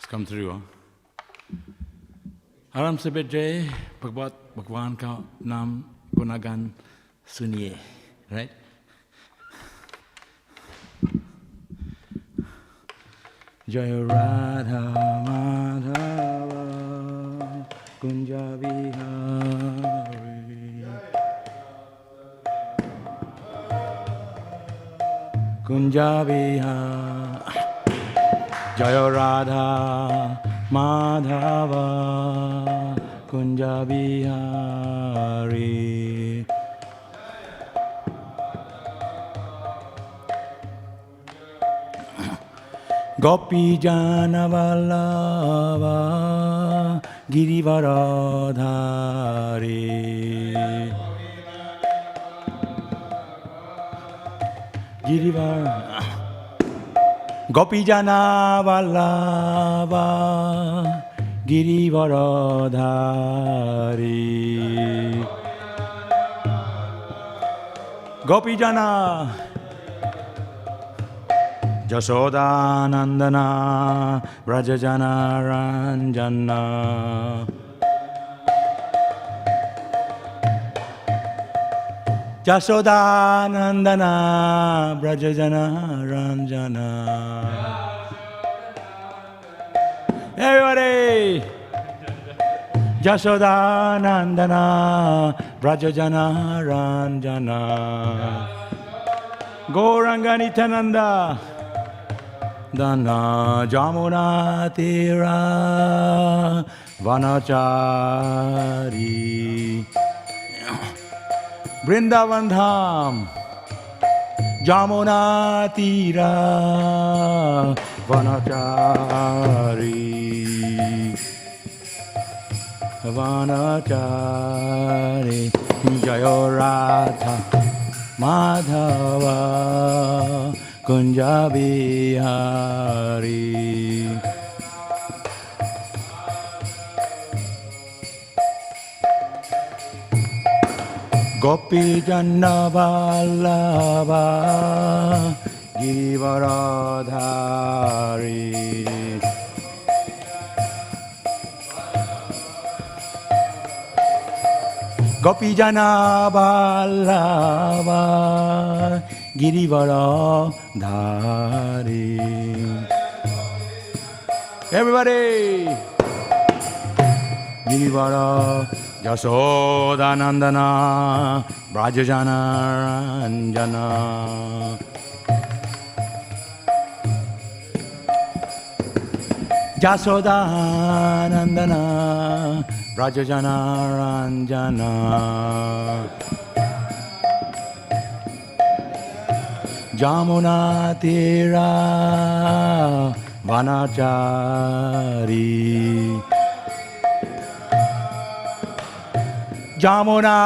come through, huh? आराम से बैठ जाए, भगवान का नाम गुणगान सुनिए, right? जय राधा माधव कुंज बिहारी कुंज बिहारी जय राधा माधव कुंज बिहारी गोपी जन वल्लभ गिरिवरधारी गोपी जन वल्लभ गिरिवरधारी गोपी जना Jashodanandana Brajajana Ranjana Jashodanandana Brajajana Ranjana Everybody! Jashodanandana Brajajana Ranjana Gauranga Nityananda Dana Jamuna Tira Vanachari Vrindavan Dham Jamuna Tira Vanachari Vanachari Jayo Radha Madhava Kunja Bihari Gopi Janna Vallabha Girivaradhari Gopi Janna Vallabha Girivaradhari Everybody! Girivara Jashodanandana Brajajana Ranjana Jashodanandana Brajajana Ranjana Jamuna Tira Vanachari Jamuna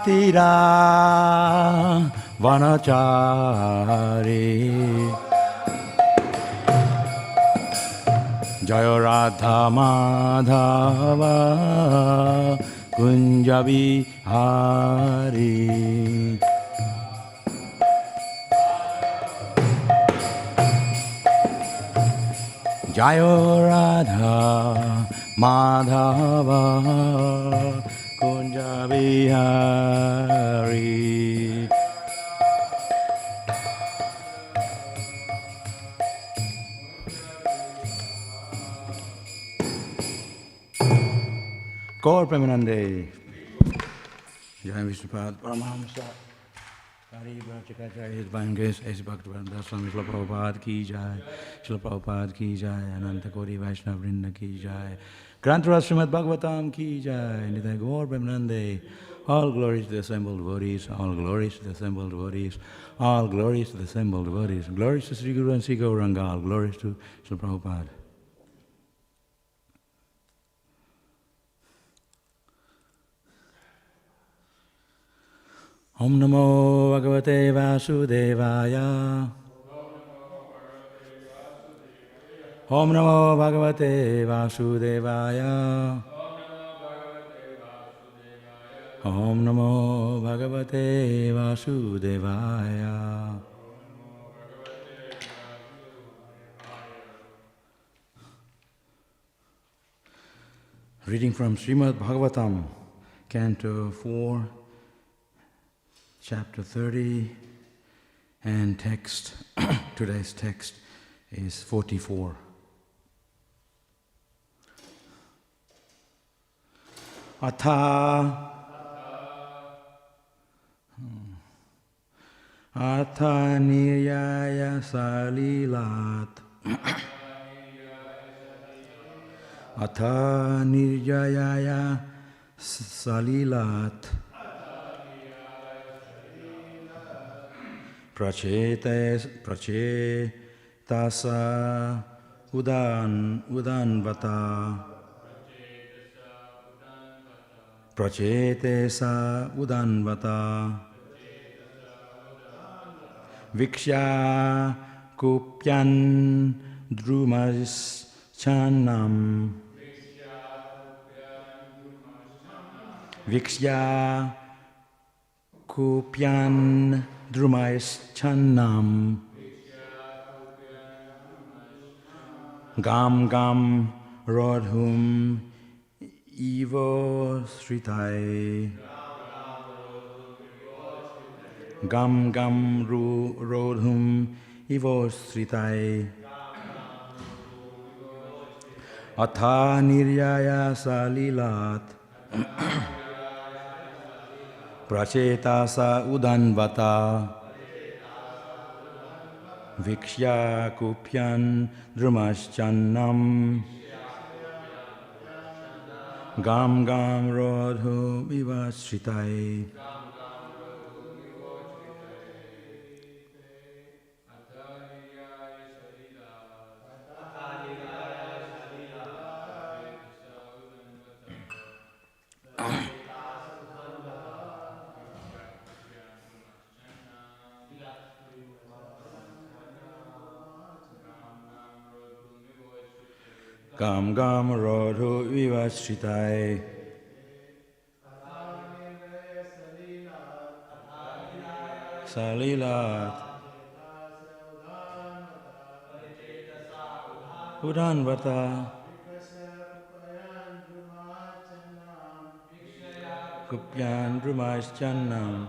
Tira Vanachari Jaya Radha Madhava Kunja Bihari Jaya Radha Madhava Kunja Bihari Gaur Premanande Jai Vishnupada Paramahamsa Hare Bhaktivedanta His Divine Grace His Bhaktivedanta Swami Prabhupada ki jai Srila Prabhupada ki jai Ananta Koti Vaishnava Vrinda ki jai Granthara Śrīmad Bhāgavatam ki jai Nitai Gaur Premanande All glories to the assembled devotees All glories to the assembled devotees All glories to the assembled devotees Glories to Sri Guru and Sri Gauranga All glories to Srila Prabhupada Om Namo Bhagavate Vasudevaya Om Namo Bhagavate Vasudevaya Om Namo Bhagavate Vasudevaya Reading from Śrīmad Bhāgavatam, Canto 4, Chapter 30, and text, today's text is 44. Atha niyaya salilat Atha nirjayaya salilat prachetasa udanvata prachetasa udanvata vikshya kupyan drumas chanam Vikshya kupyan drumayischannam Gam gam rodhum ivo sritai Gam gam rodhum ivo sritai Atha niryaya salilat Prachetasa udanvata Vikshya kupyan drumaschannam Gam gam rodhu vivasritai Gam gam rodhu vivasritai Salilat Udanvata Kupyan drumaschannam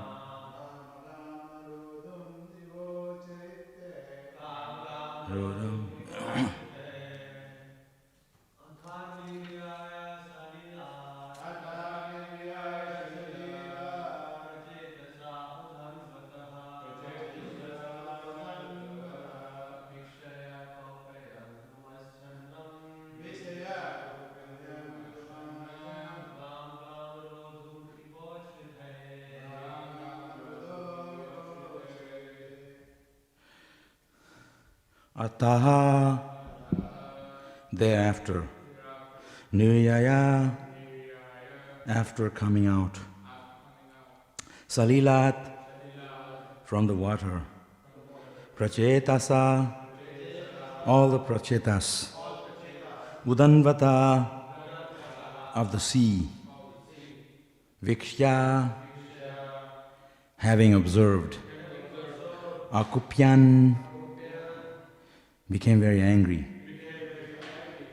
Rodhum Ataha, thereafter, Niryaya, after coming out, Salilat, from the water, Prachetasa, all the prachetas, Udanvata, of the sea, Vikshya, having observed, Akupyan, became very angry.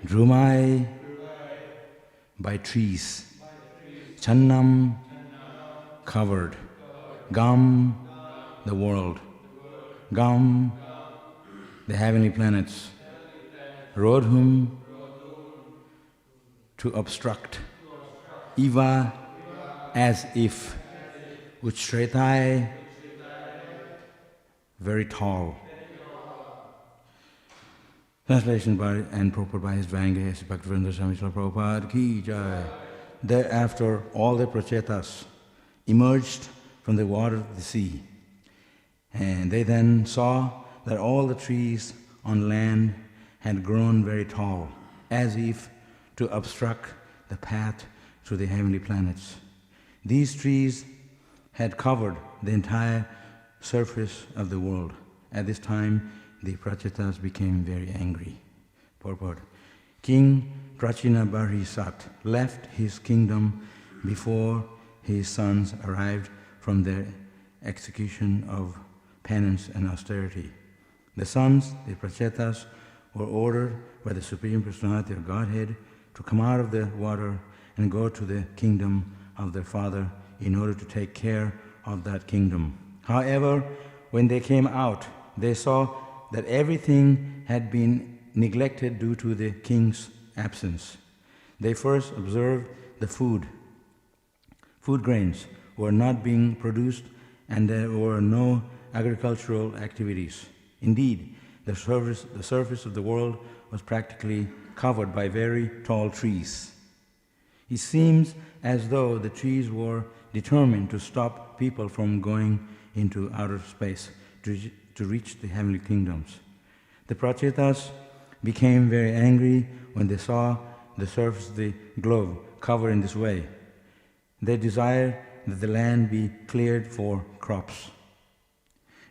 Drumai, by trees. Channam, covered. Gam, the world. Gam, the heavenly planets. Rodhum, to obstruct. Iva, as if. Uchretai, very tall. Translation by and purport by His Divine Grace Bhaktivedanta Swami Prabhupada ki jai. Thereafter, all the prachetas emerged from the water of the sea, and they then saw that all the trees on land had grown very tall, as if to obstruct the path to the heavenly planets. These trees had covered the entire surface of the world. At this time, the prachetas became very angry. Purport. King Prachina Barisat left his kingdom before his sons arrived from their execution of penance and austerity. The sons, the prachetas, were ordered by the Supreme Personality of Godhead to come out of the water and go to the kingdom of their father in order to take care of that kingdom. However, when they came out, they saw that everything had been neglected due to the king's absence. They first observed the food. Food grains were not being produced and there were no agricultural activities. Indeed, the surface of the world was practically covered by very tall trees. It seems as though the trees were determined to stop people from going into outer space to reach the heavenly kingdoms. The Prachetas became very angry when they saw the surface of the globe covered in this way. They desired that the land be cleared for crops.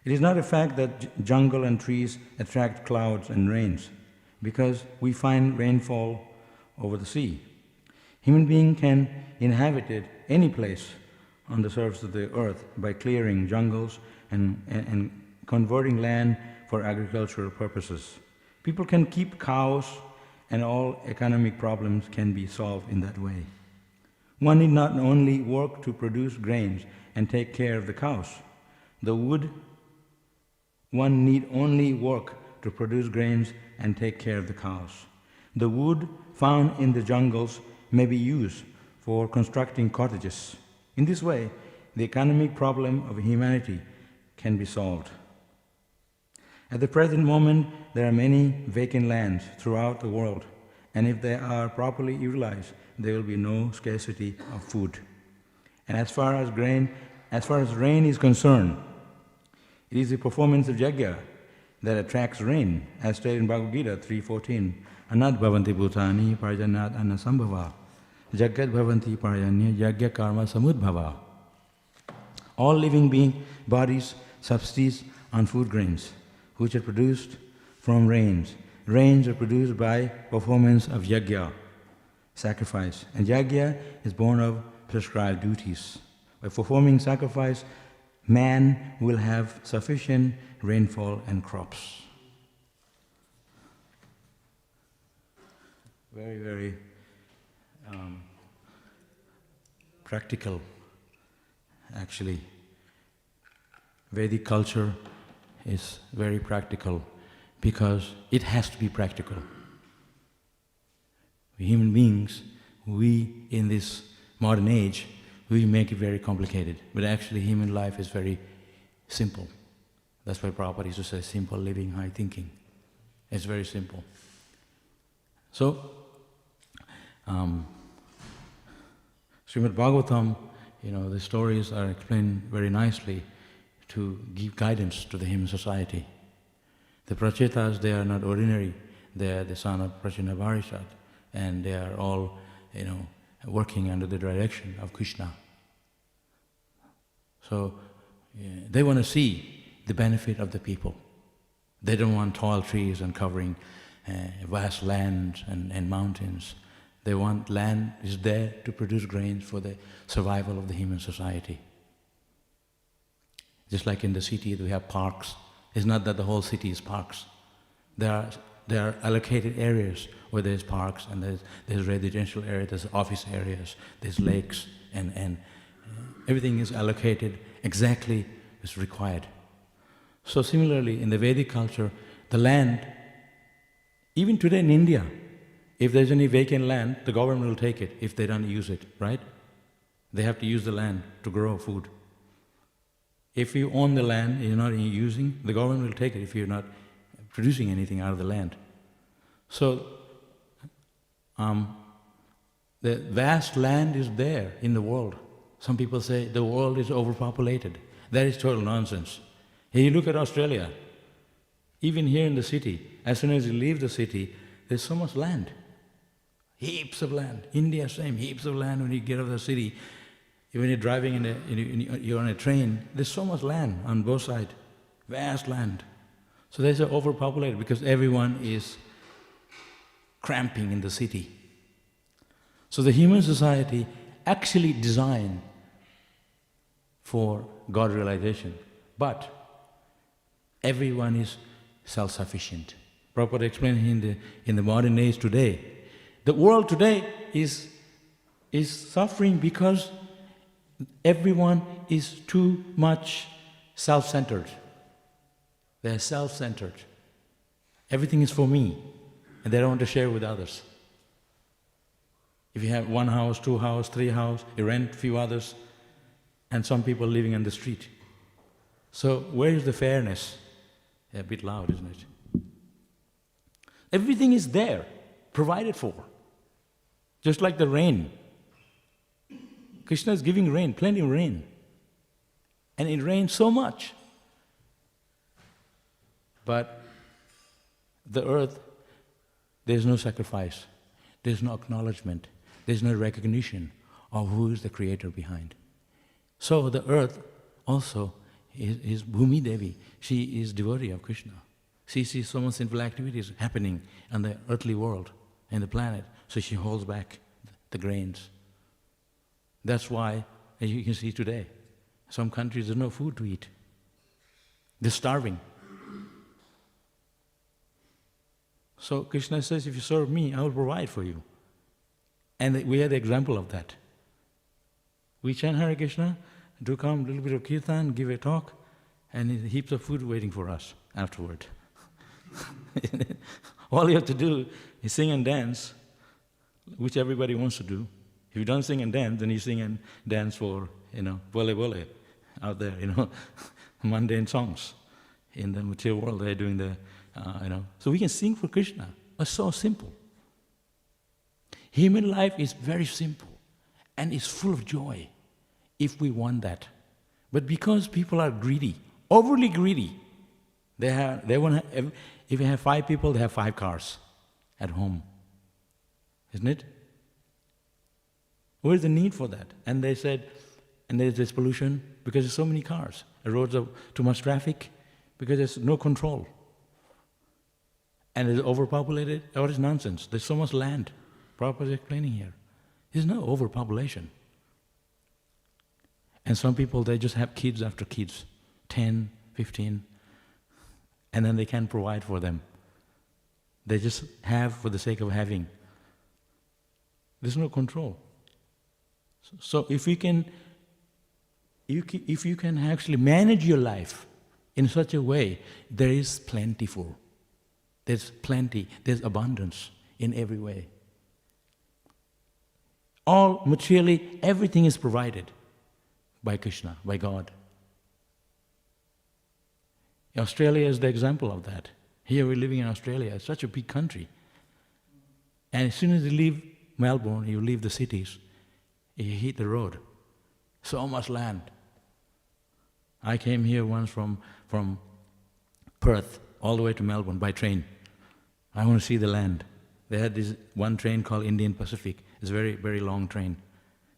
It is not a fact that jungle and trees attract clouds and rains, because we find rainfall over the sea. Human being can inhabit any place on the surface of the earth by clearing jungles and converting land for agricultural purposes. People can keep cows and all economic problems can be solved in that way. One need not only work to produce grains and take care of the cows. One need only work to produce grains and take care of the cows. The wood found in the jungles may be used for constructing cottages. In this way, the economic problem of humanity can be solved. At the present moment, there are many vacant lands throughout the world, and if they are properly utilized, there will be no scarcity of food. And as far as rain is concerned, it is the performance of yajna that attracts rain, as stated in Bhagavad Gita 3:14. Anad bhavanti bhutani parjanat anasambhava jagat bhavanti parjanya yajna karma samudbhava. All living bodies subsist on food grains, which are produced from rains. Rains are produced by performance of yajna, sacrifice, and yajna is born of prescribed duties. By performing sacrifice, man will have sufficient rainfall and crops. Very, very practical, actually. Vedic culture is very practical because it has to be practical. Human beings, we in this modern age, we make it very complicated, but actually human life is very simple. That's why Prabhupada used to say, simple living, high thinking. It's very simple. So, Śrīmad Bhāgavatam, the stories are explained very nicely to give guidance to the human society. The Prachetas, they are not ordinary. They are the son of Prachina Varishad, and they are all, working under the direction of Krishna. So they want to see the benefit of the people. They don't want tall trees and covering vast lands and mountains. They want land is there to produce grains for the survival of the human society. Just like in the city, we have parks. It's not that the whole city is parks. There are allocated areas where there's parks and there's residential areas, there's office areas, there's lakes, and everything is allocated exactly as required. So similarly, in the Vedic culture, the land, even today in India, if there's any vacant land, the government will take it if they don't use it, right? They have to use the land to grow food. If you own the land and you're not using, the government will take it if you're not producing anything out of the land. So, the vast land is there in the world. Some people say the world is overpopulated. That is total nonsense. Here you look at Australia, even here in the city, as soon as you leave the city, there's so much land. Heaps of land. India, same, heaps of land when you get out of the city. When you're driving you're on a train, there's so much land on both sides, vast land. So there's overpopulated because everyone is cramping in the city. So the human society actually designed for God realization, but everyone is self-sufficient. Prabhupada explained in the modern age today, the world today is is suffering because everyone is too much self-centered. They're self-centered. Everything is for me, and they don't want to share with others. If you have 1 house, 2 house, 3 house, you rent a few others, and some people living on the street. So where is the fairness? Yeah, a bit loud, isn't it? Everything is there, provided for. Just like the rain. Krishna is giving rain, plenty of rain. And it rains so much. But the earth, there's no sacrifice, there's no acknowledgement, there's no recognition of who is the creator behind. So the earth also is Bhumi Devi. She is devotee of Krishna. She sees so much sinful activities happening on the earthly world, in the planet, so she holds back the grains. That's why, as you can see today, some countries there's no food to eat. They're starving. So Krishna says, if you serve me, I will provide for you. And we had the example of that. We chant Hare Krishna, do come, a little bit of kirtan, give a talk, and heaps of food waiting for us afterward. All you have to do is sing and dance, which everybody wants to do. If you don't sing and dance, then you sing and dance for, bole bole out there, mundane songs. In the material world, they're doing the, So we can sing for Krishna. It's so simple. Human life is very simple and it's full of joy if we want that. But because people are greedy, overly greedy, they want to, if you have 5 people, they have 5 cars at home. Isn't it? Where's the need for that? And they said, and there's this pollution because there's so many cars. The roads are too much traffic because there's no control. And it's overpopulated. What is nonsense? There's so much land. Prabhupada is explaining here. There's no overpopulation. And some people, they just have kids after kids, 10, 15, and then they can't provide for them. They just have for the sake of having. There's no control. So if you can actually manage your life in such a way, there is plentiful. There's plenty, there's abundance in every way. All materially, everything is provided by Krishna, by God. Australia is the example of that. Here we're living in Australia, it's such a big country. And as soon as you leave Melbourne, you leave the cities, you hit the road. So much land. I came here once from Perth all the way to Melbourne by train. I want to see the land. They had this one train called Indian Pacific. It's a very, very long train.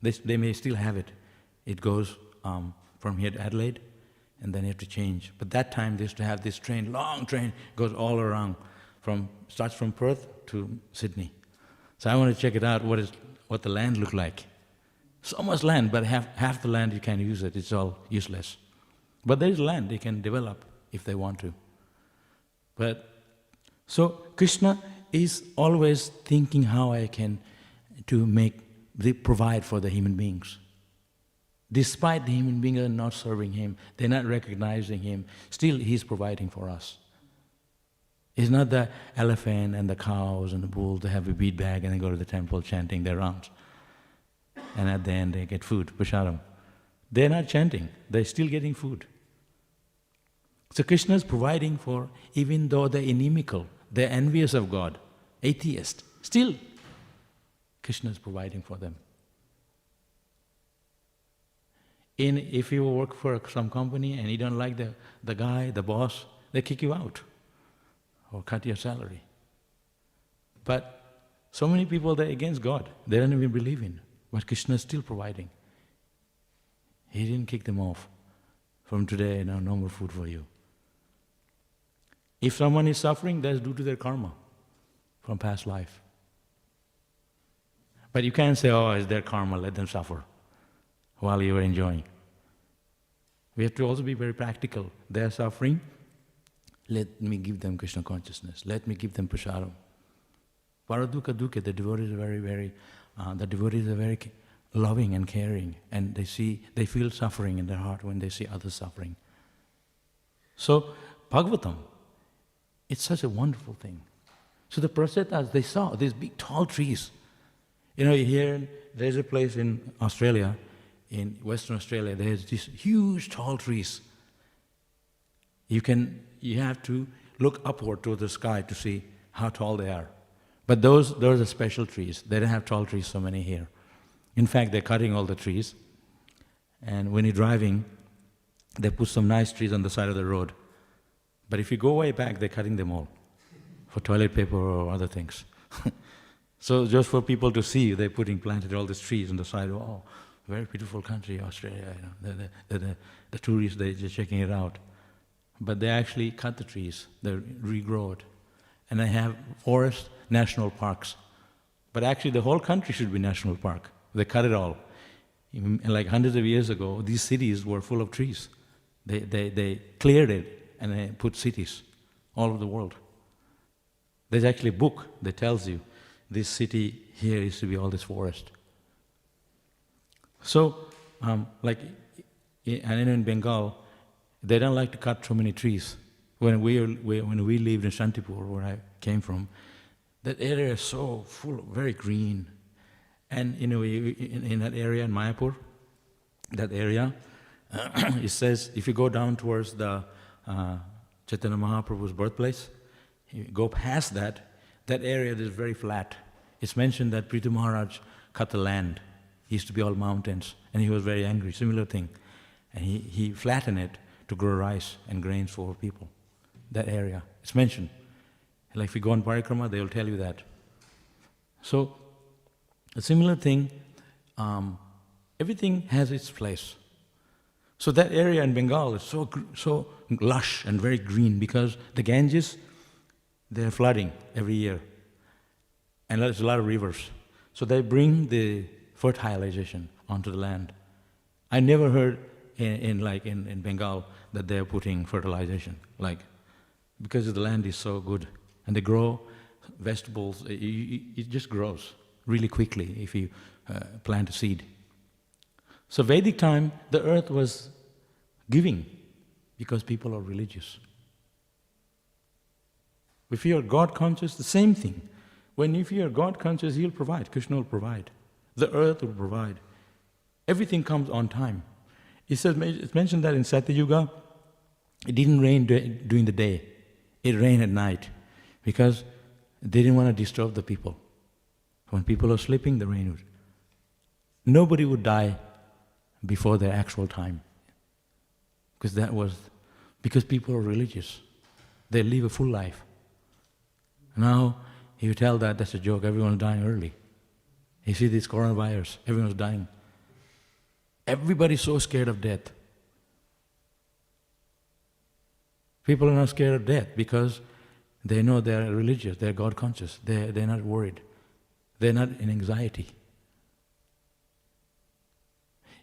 They may still have it. It goes from here to Adelaide, and then you have to change. But that time they used to have this train, long train, goes all around, starts from Perth to Sydney. So I want to check it out, what the land looked like. So much land, but half the land you can't use it, it's all useless. But there is land they can develop if they want to. So Krishna is always thinking how I can provide for the human beings. Despite the human beings are not serving him, they're not recognizing him, still he's providing for us. It's not the elephant and the cows and the bulls, they have a bead bag and they go to the temple chanting their rounds. And at the end they get food, prasadam. They're not chanting, they're still getting food. So Krishna is providing for, even though they're inimical, they're envious of God, atheist, still Krishna is providing for them. If you work for some company and you don't like the guy, the boss, they kick you out or cut your salary. But so many people, they're against God. They don't even believe in. But Krishna is still providing. He didn't kick them off. From today, no more food for you. If someone is suffering, that's due to their karma from past life. But you can't say, oh, it's their karma, let them suffer while you are enjoying. We have to also be very practical. They are suffering, let me give them Krishna consciousness. Let me give them prasadam. Paradukkha dukkha, the devotees are very loving and caring, and they feel suffering in their heart when they see others suffering. So Bhagavatam, it's such a wonderful thing. So the Prasetas, they saw these big tall trees. Here there's a place in Australia, in Western Australia, there's these huge tall trees. You have to look upward to the sky to see how tall they are. But those are special trees. They don't have tall trees so many here. In fact, they're cutting all the trees. And when you're driving, they put some nice trees on the side of the road. But if you go way back, they're cutting them all for toilet paper or other things. So just for people to see, they're planted all these trees on the side. Oh, very beautiful country, Australia. The tourists, they're just checking it out. But they actually cut the trees. They regrow it. And they have forest national parks. But actually the whole country should be national park. They cut it all. Like hundreds of years ago, these cities were full of trees. They cleared it and they put cities all over the world. There's actually a book that tells you this city here used to be all this forest. So, in Bengal, they don't like to cut so many trees. When we lived in Shantipur, where I came from, that area is so full, very green. And in that area, in Mayapur, that area, it says, if you go down towards the Chaitanya Mahaprabhu's birthplace, you go past that area is very flat. It's mentioned that Prithu Maharaj cut the land. It used to be all mountains, and he was very angry, similar thing. And he flattened it to grow rice and grains for people. That area, it's mentioned. Like if you go on parikrama, they will tell you that. So, a similar thing, everything has its place. So that area in Bengal is so lush and very green because the Ganges, they're flooding every year. And there's a lot of rivers. So they bring the fertilization onto the land. I never heard in Bengal that they're putting fertilization, because the land is so good. And they grow vegetables, it just grows really quickly if you plant a seed. So Vedic time, the earth was giving because people are religious. If you are God conscious, the same thing. If you are God conscious, He'll provide. Krishna will provide. The earth will provide. Everything comes on time. It's mentioned that in Satyuga, it didn't rain during the day. It rained at night because they didn't want to disturb the people. When people are sleeping, the rain would. Nobody would die before their actual time. Because people are religious. They live a full life. Now, if you tell that's a joke, everyone's dying early. You see this coronavirus, everyone's dying. Everybody's so scared of death. People are not scared of death because they know they're religious, they're God conscious, they're not worried. They're not in anxiety.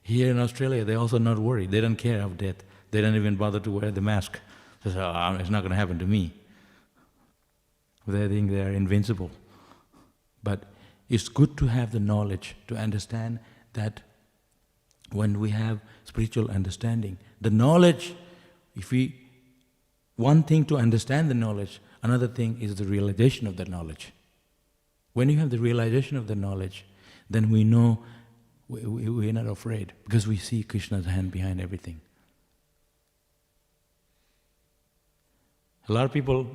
Here in Australia, they're also not worried. They don't care of death. They don't even bother to wear the mask. They say, it's not going to happen to me. They think they are invincible. But it's good to have the knowledge, to understand that when we have spiritual understanding, the knowledge, one thing to understand the knowledge, another thing is the realization of that knowledge. When you have the realization of the knowledge, then we know we're not afraid because we see Krishna's hand behind everything. A lot of people,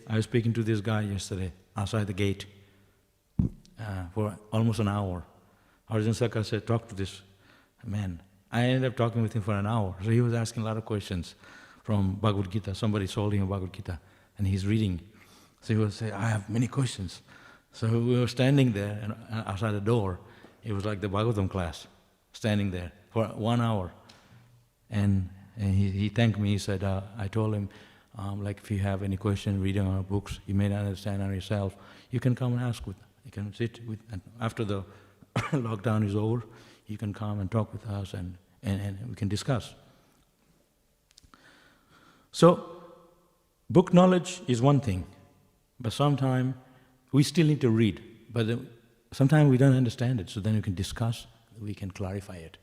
I was speaking to this guy yesterday outside the gate for almost an hour. Arjun Sakar said, talk to this man. I ended up talking with him for an hour. So he was asking a lot of questions from Bhagavad Gita. Somebody sold him Bhagavad Gita and he's reading. So he was saying, I have many questions. So we were standing there and outside the door. It was like the Bhagavatam class, standing there for 1 hour. And he thanked me. He said, I told him, if you have any question reading our books, you may not understand on yourself, you can come and ask with, you can sit with, and after the lockdown is over, you can come and talk with us and we can discuss. So, book knowledge is one thing, but sometimes we still need to read, but sometimes we don't understand it, so then we can discuss we can clarify it.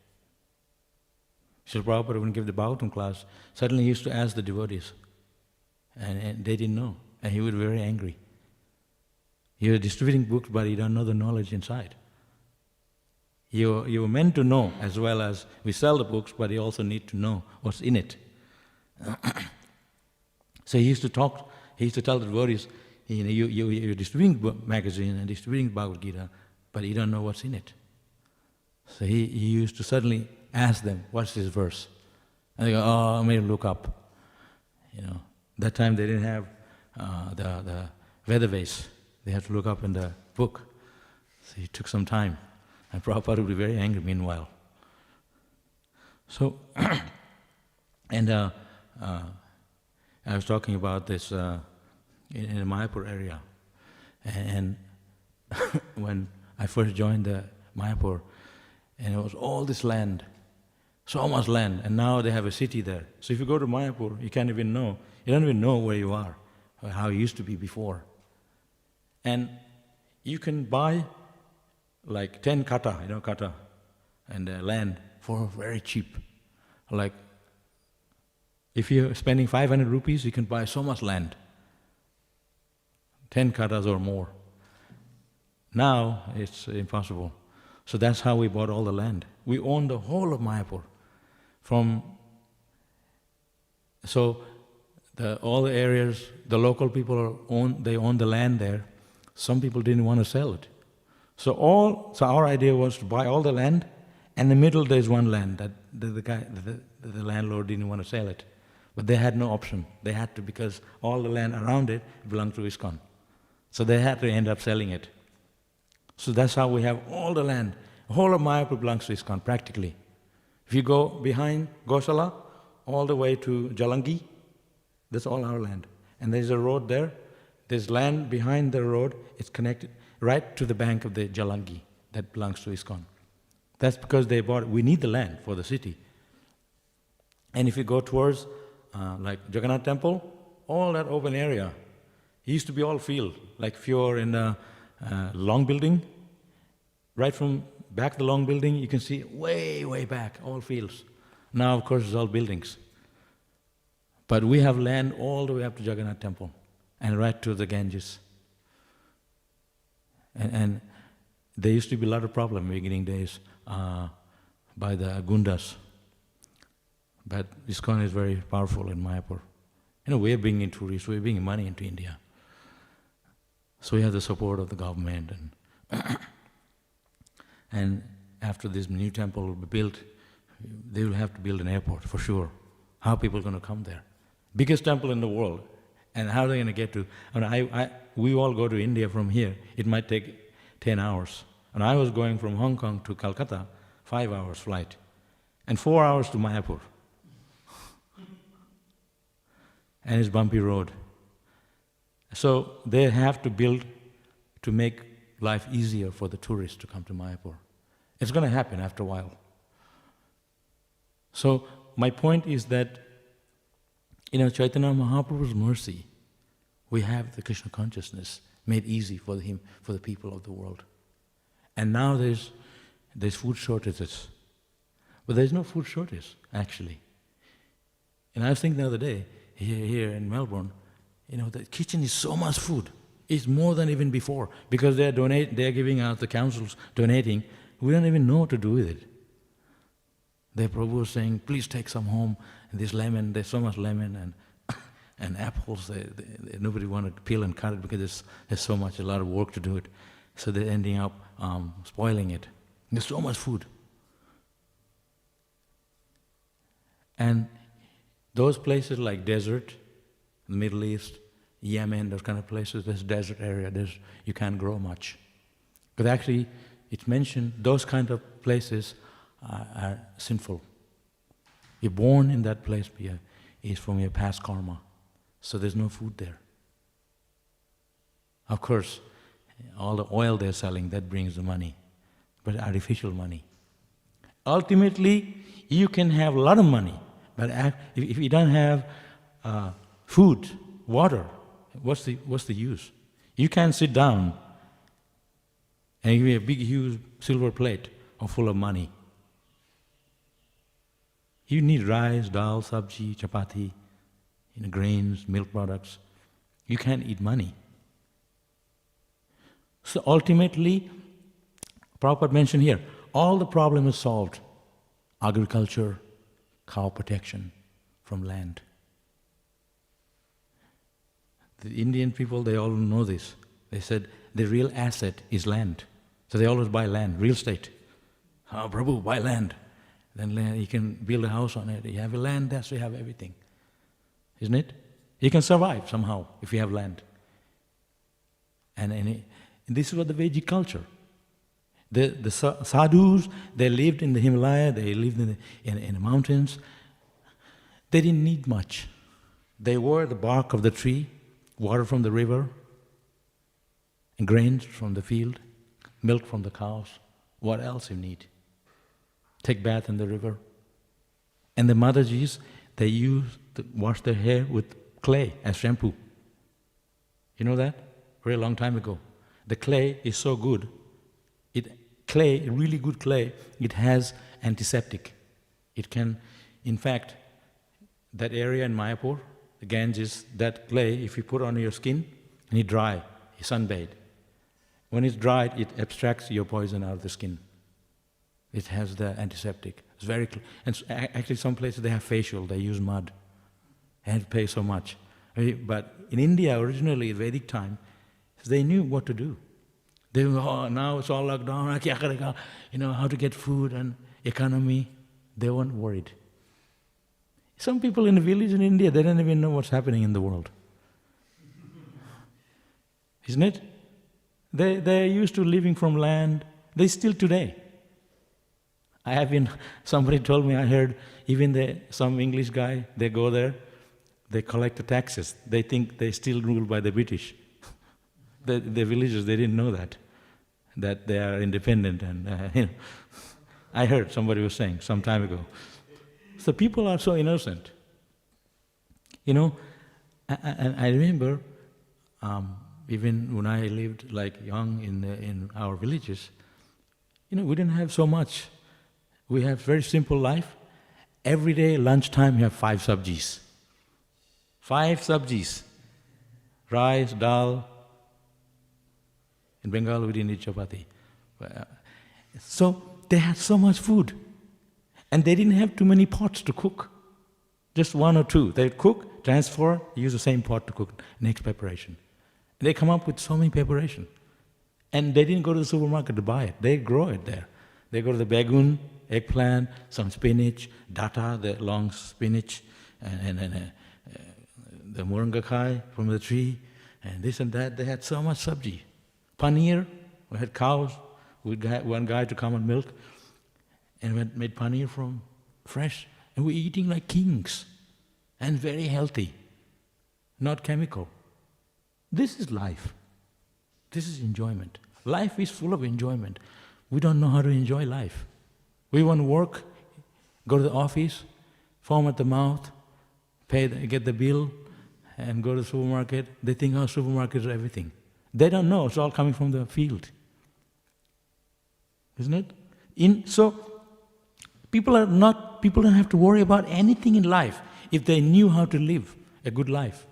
Srila Prabhupada, when he gave the Bhagavatam class, suddenly he used to ask the devotees, and they didn't know, and he would be very angry. You're distributing books, but you don't know the knowledge inside. You were meant to know, as well as we sell the books, but you also need to know what's in it. So he used to tell the devotees, you're distributing magazine and distributing Bhagavad Gita, but you don't know what's in it. So he used to suddenly ask them, what's this verse? And they go, oh, I may look up. That time they didn't have the Vedavase. They had to look up in the book. So it took some time. And Prabhupada would be very angry meanwhile. So, and I was talking about this in the Mayapur area. And when I first joined the Mayapur, and it was all this land, so much land, and now they have a city there. So if you go to Mayapur, you don't even know where you are, or how it used to be before. And you can buy like 10 kata, and land for very cheap. Like, if you're spending 500 rupees, you can buy so much land, 10 katas or more. Now, it's impossible. So that's how we bought all the land. We own the whole of Mayapur. All the areas, the local people own the land there. Some people didn't want to sell it. So our idea was to buy all the land, and in the middle there's one land that the landlord didn't want to sell it. But they had no option. They had to, because all the land around it belonged to ISKCON. So they had to end up selling it. So that's how we have all the land. The whole of Mayapur belongs to ISKCON, practically. If you go behind Gosala, all the way to Jalangi, that's all our land. And there's a road there. There's land behind the road. It's connected right to the bank of the Jalangi that belongs to ISKCON. That's because they bought it. We need the land for the city. And if you go towards like Jagannath Temple, all that open area, it used to be all field. Like if you're in the long building, right from back of the long building, you can see way, way back, all fields. Now, of course, it's all buildings. But we have land all the way up to Jagannath Temple and right to the Ganges. And there used to be a lot of problems in the beginning days by the Gundas. But ISKCON is very powerful in Mayapur. We're bringing tourists, we're bringing money into India. So we have the support of the government. And after this new temple will be built, they will have to build an airport for sure. How are people going to come there? Biggest temple in the world. And how are they going to get to? We all go to India from here. It might take 10 hours. And I was going from Hong Kong to Calcutta, 5 hours flight, and 4 hours to Mayapur. And it's bumpy road. So they have to build to make life easier for the tourists to come to Mayapur. It's going to happen after a while. So my point is that, Chaitanya Mahaprabhu's mercy, we have the Krishna consciousness made easy for him, for the people of the world. And now there's food shortages. But there's no food shortage, actually. And I was thinking the other day, here in Melbourne, the kitchen is so much food. It's more than even before, because they're giving out, the councils donating. We don't even know what to do with it. The Prabhu was saying, please take some home, and this lemon, there's so much lemon, and apples, nobody wanted to peel and cut it because there's a lot of work to do it. So they're ending up spoiling it. There's so much food. And those places like desert, the Middle East, Yemen, those kind of places, there's desert area, you can't grow much. But actually, it's mentioned those kind of places are sinful. You're born in that place, is from your past karma. So there's no food there. Of course, all the oil they're selling, that brings the money, but artificial money. Ultimately, you can have a lot of money, but if you don't have food, water, what's the use? You can't sit down and give me a big, huge silver plate or full of money. You need rice, dal, sabji, chapati, grains, milk products. You can't eat money. So ultimately, Prabhupada mentioned here, all the problem is solved. Agriculture, cow protection from land. The Indian people, they all know this. They said the real asset is land. So they always buy land, real estate. Oh, Prabhu, buy land. Then land, you can build a house on it. You have a land, that's where you have everything. Isn't it? You can survive somehow if you have land. And this is what the Vedic culture. The sadhus, they lived in the Himalaya, they lived in the mountains. They didn't need much. They wore the bark of the tree, water from the river, and grains from the field, milk from the cows. What else you need? Take bath in the river. And the Madajis, they used to wash their hair with clay as shampoo. You know that? Very long time ago. The clay is so good. Really good clay, it has antiseptic. It can, in fact, that area in Mayapur, the Ganges, that clay, if you put on your skin and you dry, you sunbathe. When it's dried, it abstracts your poison out of the skin. It has the antiseptic. It's very clean. And actually some places they have facial, they use mud. And pay so much. But in India, originally, Vedic time, they knew what to do. They were, now it's all locked down, how to get food and economy. They weren't worried. Some people in a village in India, they don't even know what's happening in the world. Isn't it? They're used to living from land. They still today. Somebody told me, I heard, even some English guy, they go there, they collect the taxes. They think they still ruled by the British. The villagers, they didn't know that they are independent. And I heard somebody was saying some time ago. So people are so innocent. And I remember, even when I lived like young in our villages, we didn't have so much. We have very simple life. Every day, lunchtime, you have 5 sabjis. 5 sabjis. Rice, dal. In Bengal, we didn't eat chapati. So they had so much food. And they didn't have too many pots to cook. Just 1 or 2. They'd cook, transfer, use the same pot to cook next preparation. They come up with so many preparation. And they didn't go to the supermarket to buy it. They grow it there. They go to the bagun, eggplant, some spinach, data, the long spinach, and the murangakai from the tree, and this and that. They had so much sabji. Paneer, we had cows. We got one guy to come and milk, and we made paneer from fresh. And we're eating like kings, and very healthy, not chemical. This is life. This is enjoyment. Life is full of enjoyment. We don't know how to enjoy life. We want to work, go to the office, foam at the mouth, get the bill, and go to the supermarket. They think, supermarkets are everything. They don't know, it's all coming from the field. Isn't it? So, people don't have to worry about anything in life if they knew how to live a good life.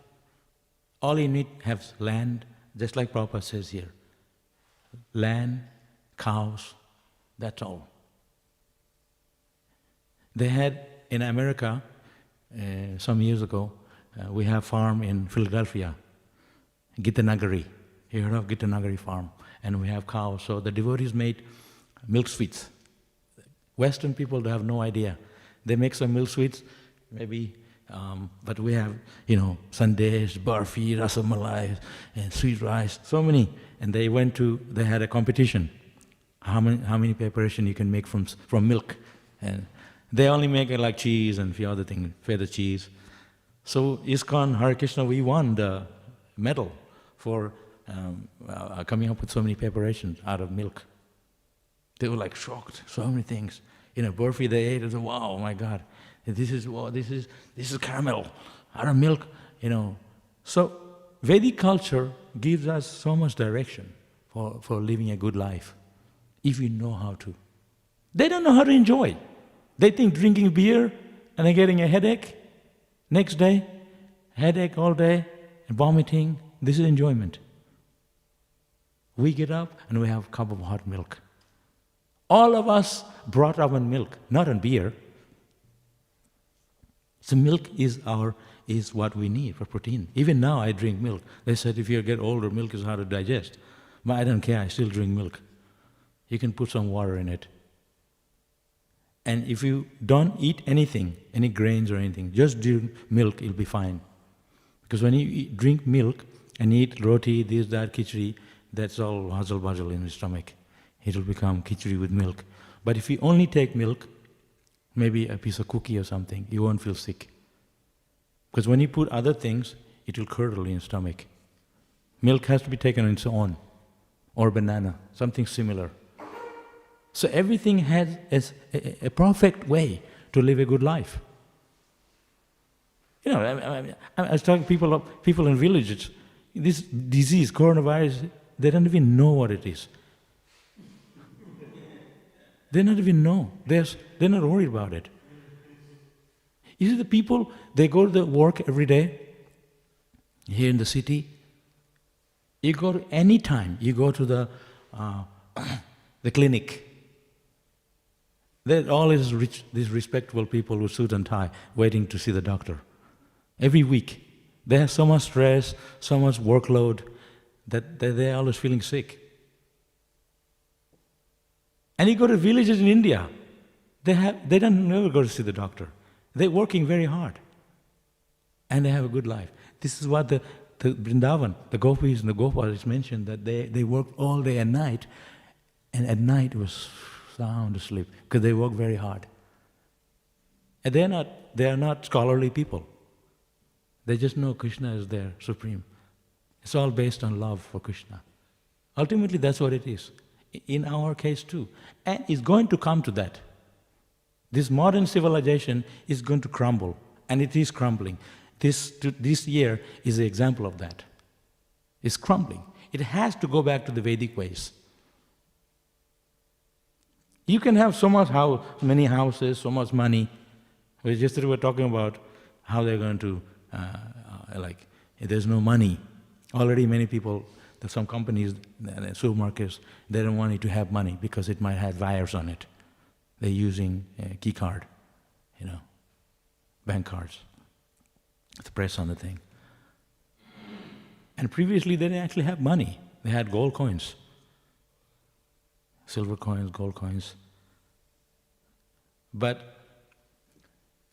All you need have land, just like Prabhupada says here. Land, cows, that's all. They had, in America, some years ago, we have a farm in Philadelphia, Gitanagari. You heard of Gitanagari farm? And we have cows. So the devotees made milk sweets. Western people, they have no idea. They make some milk sweets, maybe, but we have, sandesh, barfi, rasamalai, and sweet rice, so many. And they had a competition. How many preparation you can make from milk. And they only make it like cheese and a few other things, feather cheese. So ISKCON, Hare Krishna, we won the medal for coming up with so many preparations out of milk. They were like shocked, so many things. Burfi they ate, they said, wow, my God, this is caramel, out of milk, So Vedic culture gives us so much direction for living a good life, if we know how to. They don't know how to enjoy. They think drinking beer and then getting a headache, next day, headache all day, and vomiting, this is enjoyment. We get up and we have a cup of hot milk. All of us brought up on milk, not on beer. So milk is what we need for protein. Even now I drink milk. They said if you get older, milk is hard to digest. But I don't care, I still drink milk. You can put some water in it. And if you don't eat anything, any grains or anything, just drink milk, you'll be fine. Because when you drink milk and eat roti, this, that, khichdi, that's all hustle-bustle in your stomach. It'll become khichdi with milk. But if you only take milk, maybe a piece of cookie or something, you won't feel sick. Because when you put other things, it will curdle in your stomach. Milk has to be taken on its own, or banana, something similar. So everything has a perfect way to live a good life. You know, I was talking to people in villages. This disease, coronavirus, they don't even know what it is. They don't even know. They're not worried about it. You see the people, they go to the work every day, here in the city. You go to any time, you go to the clinic. There are always these respectable people with suit and tie waiting to see the doctor. Every week. They have so much stress, so much workload, that they're always feeling sick. And you go to villages in India, they don't never go to see the doctor. They're working very hard. And they have a good life. This is what the Vrindavan, the gopis and the gopas mentioned, that they worked all day and night, and at night it was sound asleep, because they work very hard. And they are not scholarly people. They just know Krishna is their supreme. It's all based on love for Krishna. Ultimately, that's what it is. In our case too. And it's going to come to that. This modern civilization is going to crumble, and it is crumbling. This year is an example of that. It's crumbling. It has to go back to the Vedic ways. You can have so many houses, so much money. Yesterday we were talking about how they're going to, if there's no money. Already many people, some companies, supermarkets, they don't want you to have money because it might have wires on it. They're using a key card, bank cards, to press on the thing. And previously they didn't actually have money. They had gold coins. Silver coins, gold coins. But,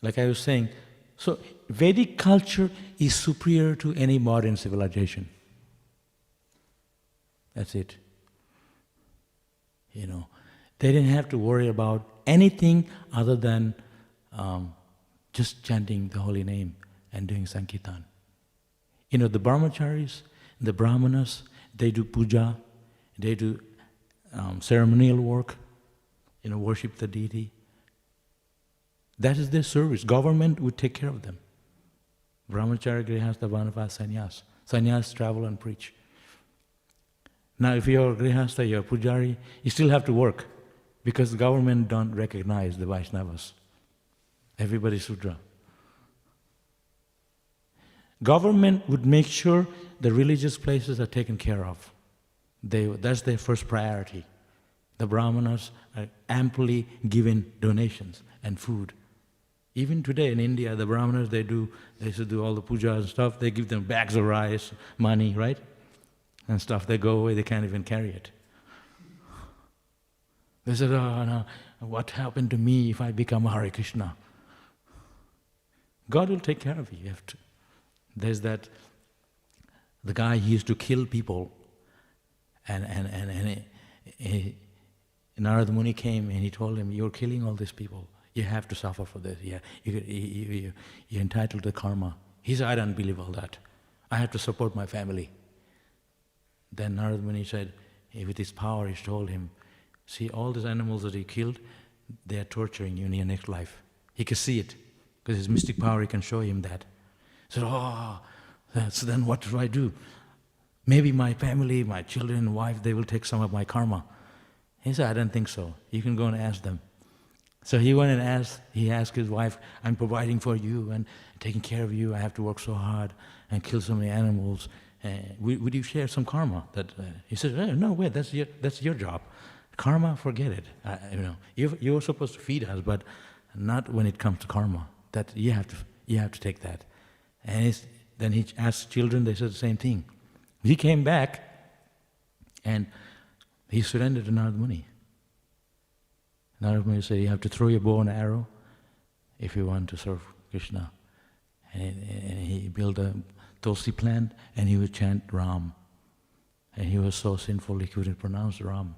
like I was saying, so Vedic culture is superior to any modern civilization. That's it. They didn't have to worry about anything other than just chanting the holy name and doing Sankirtan. The Brahmacharis, the Brahmanas, they do puja, they do ceremonial work, worship the deity. That is their service. Government would take care of them. Brahmacharya, Grihastha, Vanavas, Sannyas. Sannyas travel and preach. Now if you're a Grihastha, you're a Pujari, you still have to work because the government don't recognize the Vaishnavas. Everybody's Sudra. Government would make sure the religious places are taken care of. That's their first priority. The Brahmanas are amply given donations and food. Even today in India, the Brahmanas, they used to do all the pujas and stuff, they give them bags of rice, money, right? And stuff, they go away, they can't even carry it. They said, oh no, what happened to me if I become a Hare Krishna? God will take care of you. You have to. There's the guy, he used to kill people, and Narada Muni came and he told him, you're killing all these people. You have to suffer for this. Yeah, you're entitled to karma. He said, I don't believe all that. I have to support my family. Then Narada Muni said, with his power, he told him, see, all these animals that he killed, they are torturing you in your next life. He can see it, because his mystic power, he can show him that. He said, so then what do I do? Maybe my family, my children, wife, they will take some of my karma. He said, I don't think so. You can go and ask them. So he went and he asked his wife, I'm providing for you and taking care of you. I have to work so hard and kill so many animals. Would you share some karma? He said, no, wait, that's your job. Karma, forget it. You're supposed to feed us, but not when it comes to karma. That you have to take that. And then he asked children, they said the same thing. He came back and he surrendered to Narad Muni. Narad Muni said, you have to throw your bow and arrow if you want to serve Krishna. And he built a tulsi plant and he would chant Ram. And he was so sinful he couldn't pronounce Ram.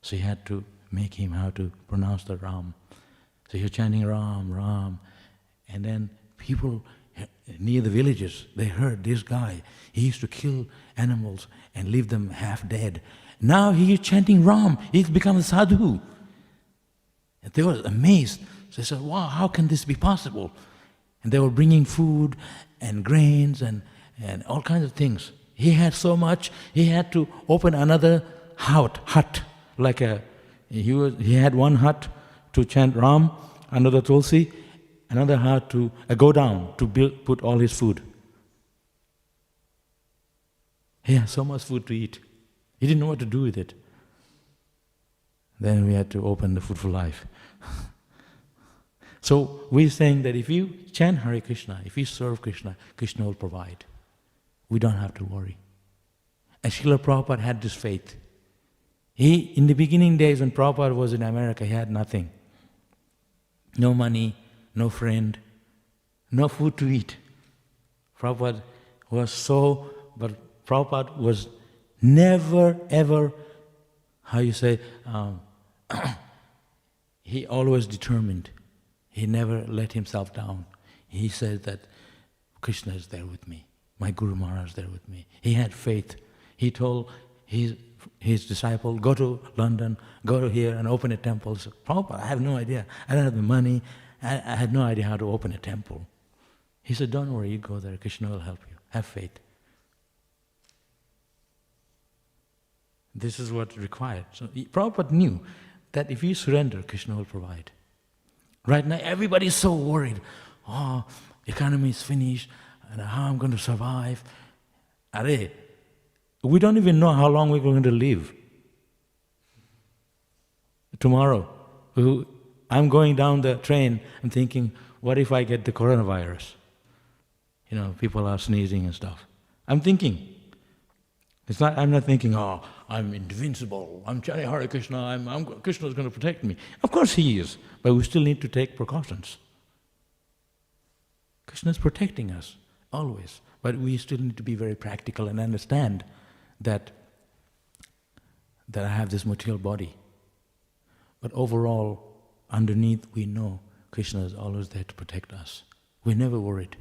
So he had to make him how to pronounce the Ram. So he was chanting Ram, Ram. And then people near the villages, they heard this guy. He used to kill animals and leave them half dead. Now he is chanting Ram. He's become a sadhu. And they were amazed. So they said, wow, how can this be possible? And they were bringing food and grains and all kinds of things. He had so much, he had to open another hut. He had one hut to chant Ram, another Tulsi, another hut to go down to put all his food. He had so much food to eat. He didn't know what to do with it. Then we had to open the Food for Life. So we're saying that if you chant Hare Krishna, if you serve Krishna, Krishna will provide. We don't have to worry. And Srila Prabhupada had this faith. In the beginning days when Prabhupada was in America, he had nothing. No money, no friend, no food to eat. Prabhupada was never ever, he always determined. He never let himself down. He said that Krishna is there with me. My Guru Maharaj is there with me. He had faith. He told his disciple, go to London, go to here and open a temple. He said, Prabhupada, I have no idea. I don't have the money. I had no idea how to open a temple. He said, don't worry, you go there. Krishna will help you. Have faith. This is what's required. So Prabhupada knew that if you surrender, Krishna will provide. Right now, everybody's so worried. Oh, economy is finished, and how I'm going to survive. Hare, we don't even know how long we're going to live. Tomorrow, I'm going down the train and thinking, what if I get the coronavirus? People are sneezing and stuff. I'm thinking. I'm not thinking, oh, I'm invincible, I'm chanting Hare Krishna, Krishna is going to protect me. Of course he is, but we still need to take precautions. Krishna is protecting us, always. But we still need to be very practical and understand that I have this material body. But overall, underneath we know Krishna is always there to protect us. We're never worried.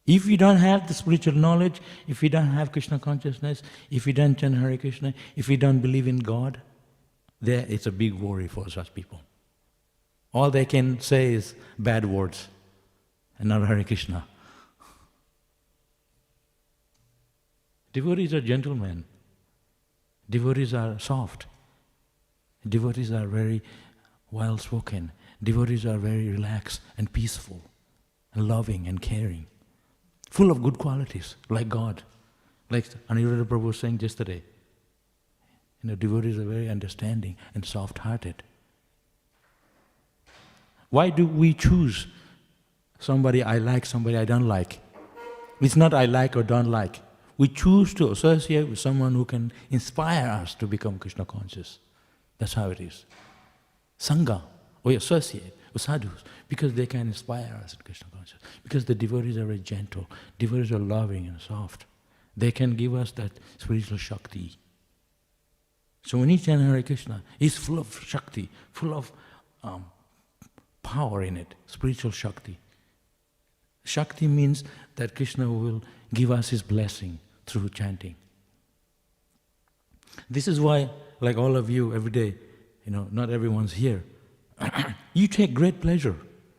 If you don't have the spiritual knowledge, if you don't have Krishna consciousness, if you don't chant Hare Krishna, if you don't believe in God, it's a big worry for such people. All they can say is bad words and not Hare Krishna. Devotees are gentlemen. Devotees are soft. Devotees are very well-spoken. Devotees are very relaxed and peaceful and loving and caring. Full of good qualities, like God. Like Aniruddha Prabhu was saying yesterday. Devotees are very understanding and soft-hearted. Why do we choose somebody I like, somebody I don't like? It's not I like or don't like. We choose to associate with someone who can inspire us to become Krishna conscious. That's how it is. Sangha, we associate with sadhus because they can inspire us in Krishna consciousness. Because the devotees are very gentle, devotees are loving and soft. They can give us that spiritual Shakti. So when you chant Hare Krishna, it's full of Shakti, full of power in it, spiritual Shakti. Shakti means that Krishna will give us his blessing through chanting. This is why, like all of you every day, not everyone's here. You take great pleasure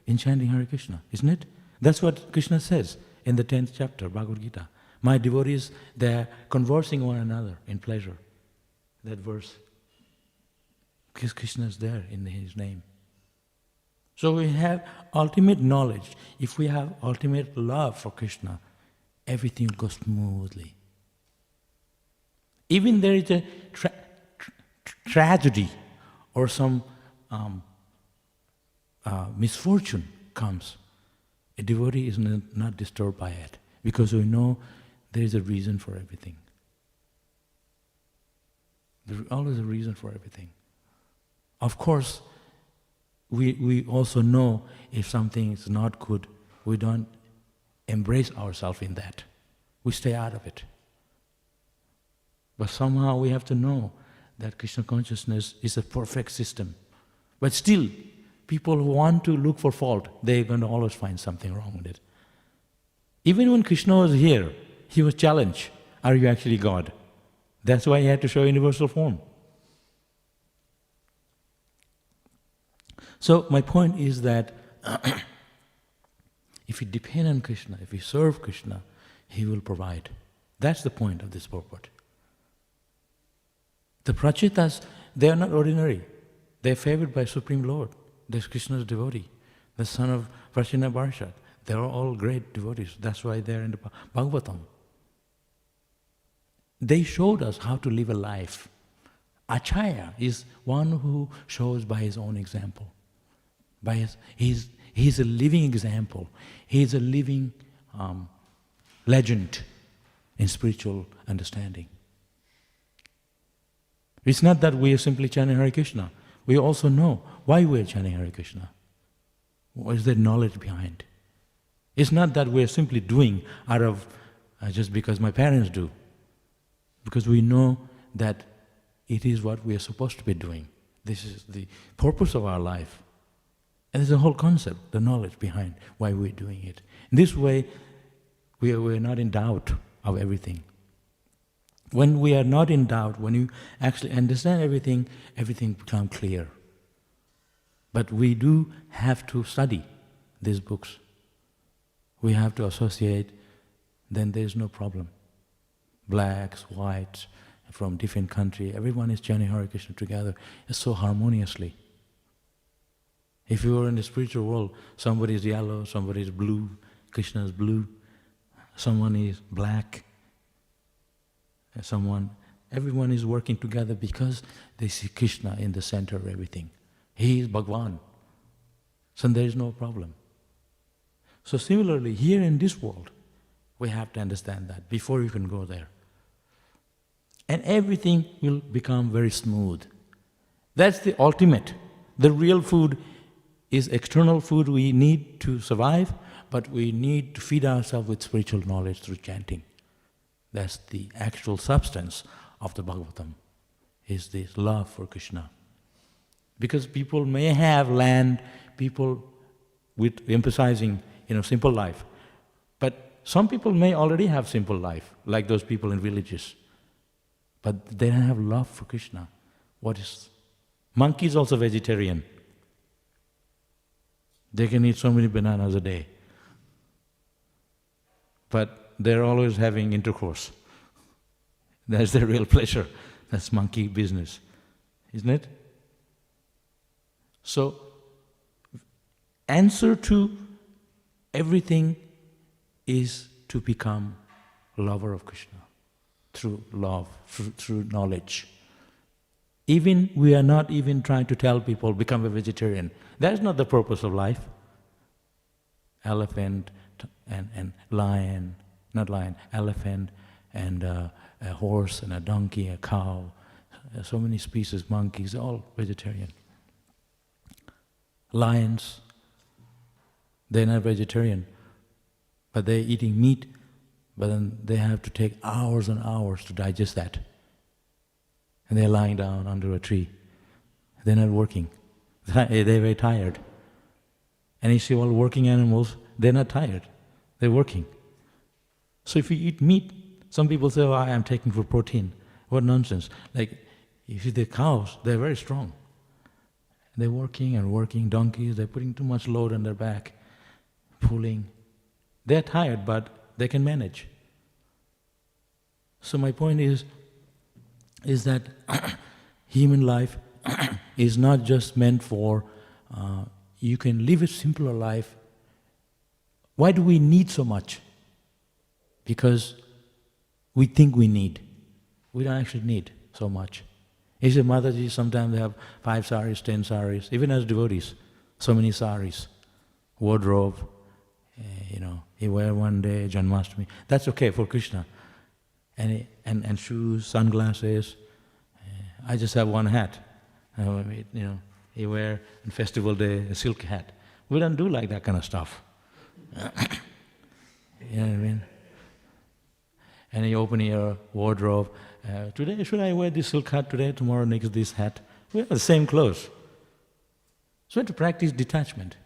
in chanting Hare Krishna, isn't it? That's what Krishna says in the 10th chapter, Bhagavad Gita. My devotees, they're conversing one another in pleasure. That verse. Because Krishna is there in his name. So we have ultimate knowledge. If we have ultimate love for Krishna, everything will go smoothly. Even there is a tragedy or some misfortune comes, a devotee is not disturbed by it, because we know there is a reason for everything. There's always a reason for everything. Of course, we also know if something is not good, we don't embrace ourselves in that. We stay out of it. But somehow we have to know that Krishna consciousness is a perfect system. But still, people who want to look for fault, they're going to always find something wrong with it. Even when Krishna was here, he was challenged, are you actually God? That's why he had to show universal form. So my point is that if we depend on Krishna, if we serve Krishna, he will provide. That's the point of this purport. The Prachitas, they are not ordinary. They are favored by Supreme Lord. They're Krishna's devotee, the son of Prachina Barshad. They are all great devotees. That's why they're in the Bhagavatam. They showed us how to live a life. Acharya is one who shows by his own example. He's a living example. He's a living legend in spiritual understanding. It's not that we are simply chanting Hare Krishna. We also know why we are chanting Hare Krishna. What is the knowledge behind? It's not that we are simply doing out of just because my parents do. Because we know that it is what we are supposed to be doing. This is the purpose of our life. And there's a whole concept, the knowledge behind why we're doing it. In this way, we're not in doubt of everything. When we are not in doubt, when you actually understand everything, everything becomes clear. But we do have to study these books. We have to associate, then there's no problem. Blacks, whites, from different countries, everyone is chanting Hare Krishna together. It's so harmoniously. If you are in the spiritual world, somebody is yellow, somebody is blue, Krishna is blue, someone is black, everyone is working together because they see Krishna in the center of everything. He is Bhagwan. So there is no problem. So similarly, here in this world, we have to understand that before you can go there. And everything will become very smooth. That's the ultimate. The real food is external food we need to survive, but we need to feed ourselves with spiritual knowledge through chanting. That's the actual substance of the Bhagavatam, is this love for Krishna. Because people may have land, people with emphasizing, simple life. But some people may already have simple life, like those people in villages. But they don't have love for Krishna. Monkey is also vegetarian. They can eat so many bananas a day. But they're always having intercourse. That's their real pleasure. That's monkey business, isn't it? So, answer to everything is to become a lover of Krishna through love, through knowledge. Even we are not even trying to tell people become a vegetarian. That is not the purpose of life. Elephant and lion, not lion, elephant and a horse and a donkey, a cow, so many species, monkeys, all vegetarian. Lions, they're not vegetarian, but they're eating meat, but then they have to take hours and hours to digest that. And they're lying down under a tree. They're not working. They're very tired. And you see all working animals, they're not tired. They're working. So if you eat meat, some people say, oh, I'm taking for protein. What nonsense. Like, you see the cows, they're very strong. They're working and working. Donkeys, they're putting too much load on their back, pulling. They're tired, but they can manage. So my point is that human life is not just meant for you can live a simpler life. Why do we need so much? Because we think we need. We don't actually need so much. He said, Mataji, sometimes they have 5 saris, 10 saris, even as devotees, so many saris, wardrobe, he wear one day, Janmashtami. That's okay for Krishna. And shoes, sunglasses. I just have one hat. He wear on festival day a silk hat. We don't do like that kind of stuff. You know what I mean? And you open your wardrobe. Today, should I wear this silk hat today? Tomorrow, next this hat. We have the same clothes. So we have to practice detachment.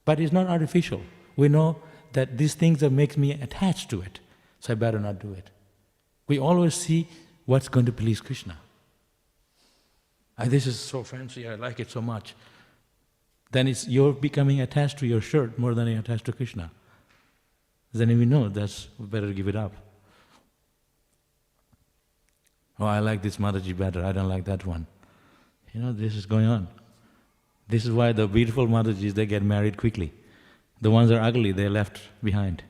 But it's not artificial. We know that these things that make me attached to it, so I better not do it. We always see what's going to please Krishna. This is so fancy, I like it so much. Then you're becoming attached to your shirt more than you're attached to Krishna. Then we know we better give it up. Oh, I like this Mataji better, I don't like that one. This is going on. This is why the beautiful Matajis, they get married quickly. The ones that are ugly, they're left behind.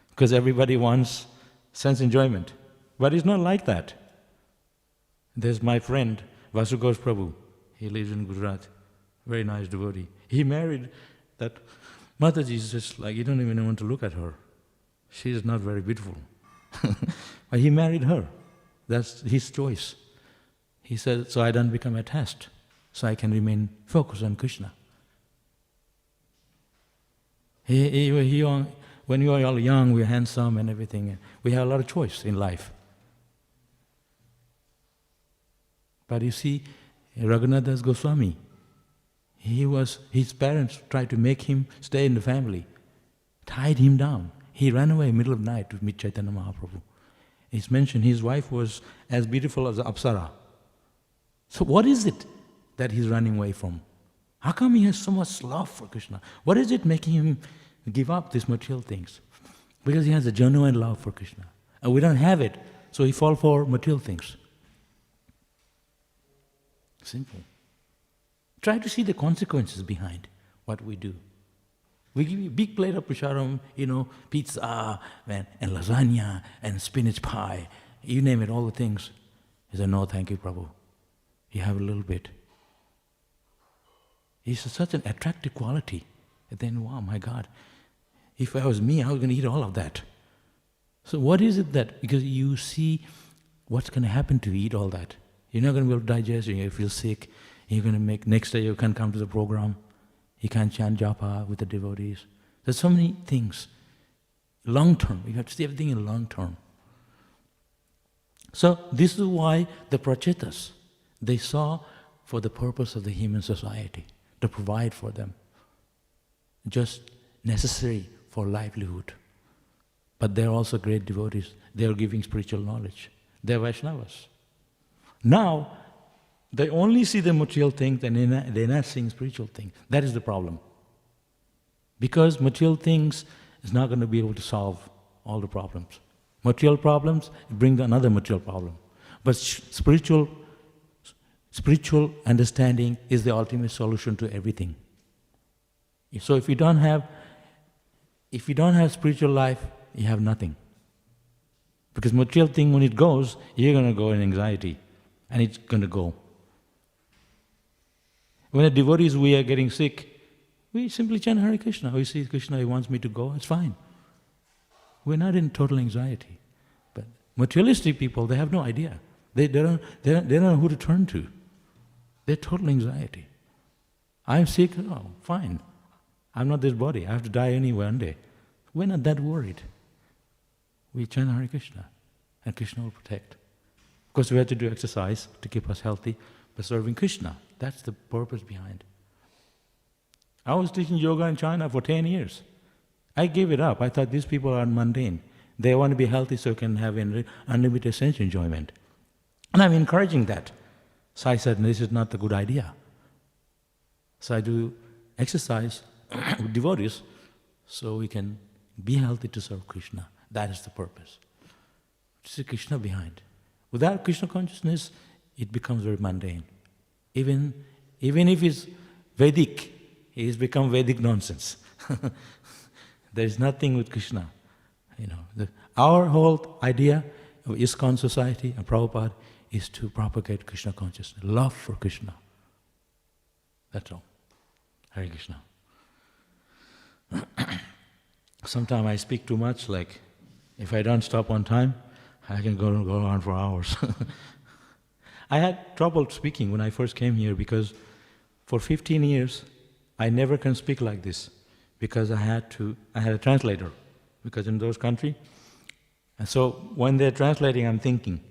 Because everybody wants sense enjoyment. But it's not like that. There's my friend, Vasughosh Prabhu. He lives in Gujarat. Very nice devotee. He married that Mataji is just like, you don't even want to look at her. She is not very beautiful. But he married her. That's his choice. He said, so I don't become attached, so I can remain focused on Krishna. When you are all young, we're handsome and everything. We have a lot of choice in life. But you see, Raghunath Das Goswami, his parents tried to make him stay in the family, tied him down. He ran away in the middle of the night to meet Chaitanya Mahaprabhu. It's mentioned his wife was as beautiful as Apsara. So what is it that he's running away from? How come he has so much love for Krishna? What is it making him give up these material things? Because he has a genuine love for Krishna. And we don't have it, so he falls for material things. Simple. Try to see the consequences behind what we do. We give you a big plate of prasadam, pizza and lasagna and spinach pie, you name it, all the things. He said, no, thank you, Prabhu. You have a little bit. It's such an attractive quality. And then, wow, my God, if I was me, I was going to eat all of that. So what is it that, because you see what's going to happen to you eat all that. You're not going to be able to digest, you're going to feel sick, you're going to next day you can't come to the program. You can't chant japa with the devotees. There's so many things. Long term, you have to see everything in long term. So this is why the Prachetas, they saw for the purpose of the human society, to provide for them, just necessary for livelihood. But they're also great devotees. They're giving spiritual knowledge. They're Vaishnavas. Now, they only see the material things and they're not seeing spiritual things. That is the problem. Because material things is not going to be able to solve all the problems. Material problems bring another material problem. But spiritual understanding is the ultimate solution to everything. So if you don't have spiritual life, you have nothing. Because material thing, when it goes, you're going to go in anxiety, and it's going to go. When a devotees, we are getting sick, we simply chant Hare Krishna. We see Krishna, he wants me to go, it's fine. We're not in total anxiety. But materialistic people, they have no idea. They don't know who to turn to. They're total anxiety. I'm sick, oh, fine. I'm not this body, I have to die anyway one day. We're not that worried. We chant Hare Krishna, and Krishna will protect. Of course, we have to do exercise to keep us healthy, but serving Krishna, that's the purpose behind. I was teaching yoga in China for 10 years. I gave it up. I thought these people are mundane. They want to be healthy so can have unlimited sense enjoyment. And I'm encouraging that. So I said, this is not a good idea. So I do exercise with devotees so we can be healthy to serve Krishna. That is the purpose. See Krishna behind. Without Krishna consciousness, it becomes very mundane. Even if it's Vedic, He's become Vedic nonsense. There is nothing with Krishna. Our whole idea of ISKCON society and Prabhupada is to propagate Krishna consciousness, love for Krishna. That's all. Hare Krishna. Sometimes I speak too much, like if I don't stop on time, I can go on for hours. I had trouble speaking when I first came here because for 15 years I never can speak like this because I had a translator because in those countries. And so when they're translating, I'm thinking.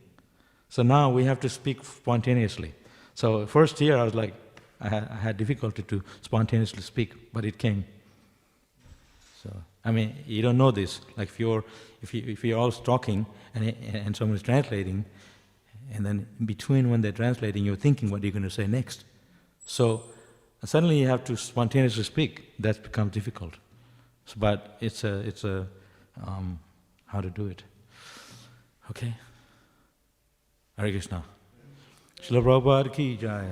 So now we have to speak spontaneously. So first year I was like, I had difficulty to spontaneously speak, but it came. So you don't know this. Like if you're all talking and someone is translating, and then in between when they're translating, you're thinking what you're going to say next. So suddenly you have to spontaneously speak. That becomes difficult. But it's a how to do it. Okay. Hare Krishna. Srila Prabhupada ki jai.